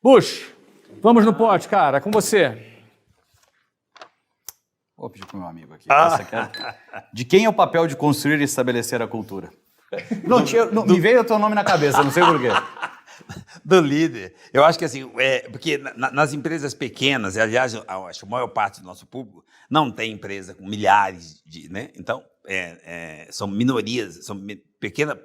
Bush, vamos no pote, cara, é com você. Vou pedir pro meu amigo aqui. De quem é o papel de construir e estabelecer a cultura? Não, me veio o teu nome na cabeça, não sei porquê. Do líder. Eu acho que assim, porque nas empresas pequenas, e aliás, eu acho que a maior parte do nosso público não tem empresa com milhares de, né? Então, são minorias, são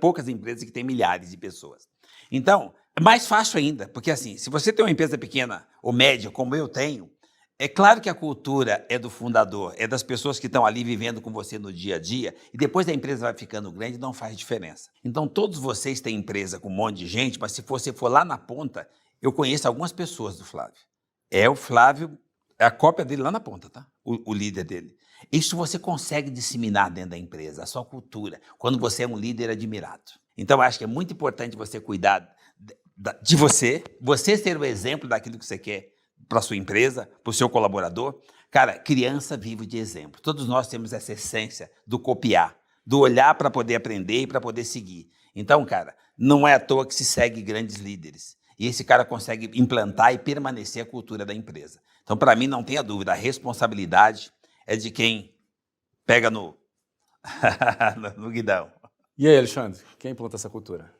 poucas empresas que têm milhares de pessoas. Então, é mais fácil ainda, porque assim, se você tem uma empresa pequena ou média, como eu tenho, é claro que a cultura é do fundador, é das pessoas que estão ali vivendo com você no dia a dia, e depois a empresa vai ficando grande, não faz diferença. Então, todos vocês têm empresa com um monte de gente, mas se você for lá na ponta, eu conheço algumas pessoas do Flávio. O Flávio, é a cópia dele lá na ponta, tá? O líder dele. Isso você consegue disseminar dentro da empresa, a sua cultura, quando você é um líder admirado. Então, eu acho que é muito importante você cuidar de você ser o exemplo daquilo que você quer para a sua empresa, para o seu colaborador. Cara, criança vive de exemplo. Todos nós temos essa essência do copiar, do olhar para poder aprender e para poder seguir. Então, cara, não é à toa que se segue grandes líderes. E esse cara consegue implantar e permanecer a cultura da empresa. Então, para mim, não tenha dúvida, a responsabilidade é de quem pega no guidão. E aí, Alexandre, quem implanta essa cultura?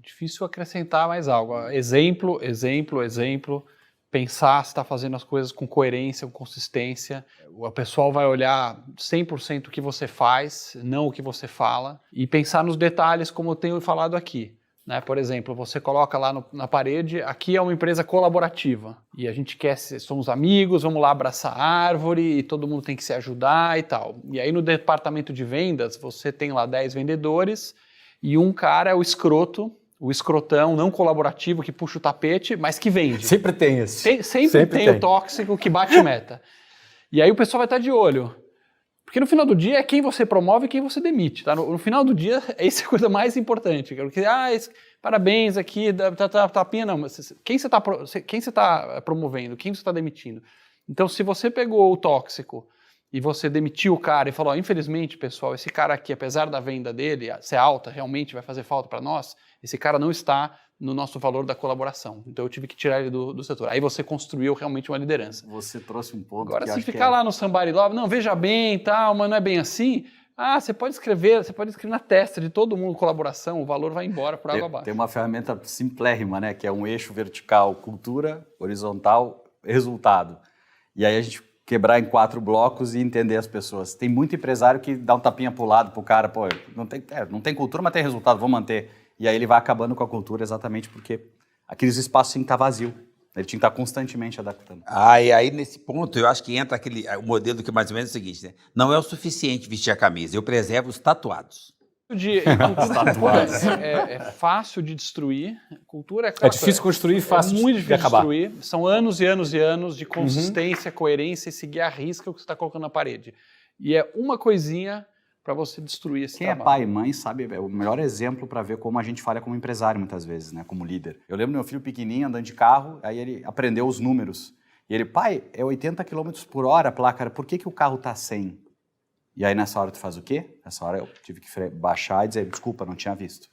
Difícil acrescentar mais algo. Exemplo, exemplo, exemplo. Pensar se está fazendo as coisas com coerência, com consistência. O pessoal vai olhar 100% o que você faz, não o que você fala. E pensar nos detalhes, como eu tenho falado aqui. Né? Por exemplo, você coloca lá na parede, aqui é uma empresa colaborativa. E a gente somos amigos, vamos lá abraçar a árvore, e todo mundo tem que se ajudar e tal. E aí no departamento de vendas, você tem lá 10 vendedores, e um cara é o escroto, o escrotão não colaborativo que puxa o tapete, mas que vende. Sempre tem esse. Sempre tem o tóxico que bate meta. E aí o pessoal vai estar de olho. Porque no final do dia é quem você promove e quem você demite. Tá? No final do dia, essa é a coisa mais importante. Porque, parabéns aqui, tapinha, não. Mas quem você está promovendo? Quem você está demitindo? Então, se você pegou o tóxico e você demitiu o cara e falou, infelizmente, pessoal, esse cara aqui, apesar da venda dele ser alta, realmente vai fazer falta para nós, esse cara não está no nosso valor da colaboração. Então eu tive que tirar ele do setor. Aí você construiu realmente uma liderança. Você trouxe um ponto. Agora, se ficar lá no somebody love, não, veja bem, tal, mas não é bem assim, você pode escrever na testa de todo mundo colaboração, o valor vai embora por água abaixo. Tem uma ferramenta simplérrima, né? Que é um eixo vertical, cultura, horizontal, resultado. E aí a gente quebrar em 4 blocos e entender as pessoas. Tem muito empresário que dá um tapinha pro lado pro cara, não tem cultura, mas tem resultado, vou manter. E aí ele vai acabando com a cultura exatamente porque aqueles espaços tinham que estar vazios. Ele tinha que estar constantemente adaptando. E aí, nesse ponto, eu acho que entra o modelo que mais ou menos é o seguinte, né? Não é o suficiente vestir a camisa, eu preservo os tatuados. É fácil de destruir. Cultura é difícil construir e fácil de acabar. É muito difícil destruir. São anos e anos e anos de consistência, coerência e seguir a risca o que você está colocando na parede. E é uma coisinha para você destruir esse trabalho. Quem é pai e mãe sabe, é o melhor exemplo para ver como a gente falha como empresário muitas vezes, né, como líder. Eu lembro do meu filho pequenininho andando de carro, aí ele aprendeu os números. E ele, pai, é 80 km por hora a placa, por que o carro tá 100? E aí nessa hora tu faz o quê? Nessa hora eu tive que baixar e dizer, desculpa, não tinha visto.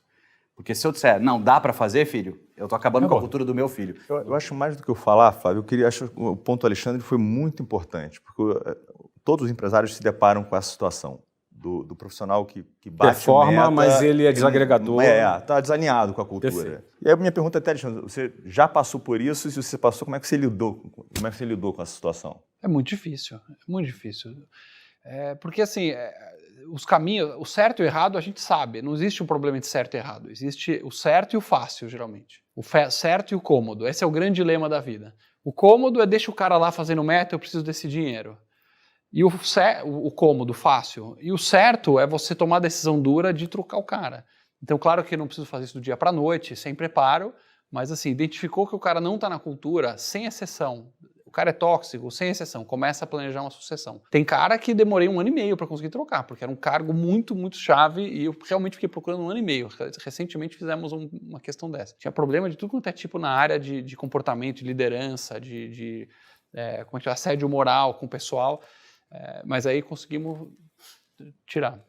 Porque se eu disser, não dá para fazer, filho, eu tô acabando com a cultura do meu filho. Eu acho mais do que eu falar, Flávio, acho que o ponto do Alexandre foi muito importante, porque todos os empresários se deparam com essa situação. Do profissional que bate performa, mas ele é desagregador. Está desalinhado com a cultura. Perfeito. E aí a minha pergunta até, Alexandre, você já passou por isso? E se você passou, como é que você lidou com essa situação? É muito difícil, muito difícil. Porque assim, os caminhos, o certo e o errado a gente sabe, não existe um problema de certo e errado, existe o certo e o fácil, geralmente. O certo e o cômodo, esse é o grande dilema da vida. O cômodo é deixa o cara lá fazendo meta, eu preciso desse dinheiro. E o cômodo, fácil. E o certo é você tomar a decisão dura de trocar o cara. Então, claro que eu não preciso fazer isso do dia para a noite, sem preparo, mas assim, identificou que o cara não está na cultura, sem exceção. O cara é tóxico, sem exceção, começa a planejar uma sucessão. Tem cara que demorei 1 ano e meio para conseguir trocar, porque era um cargo muito, muito chave e eu realmente fiquei procurando 1 ano e meio. Recentemente fizemos uma questão dessa. Tinha problema de tudo quanto é tipo na área de comportamento, de liderança, de assédio moral com o pessoal. Mas aí conseguimos tirar.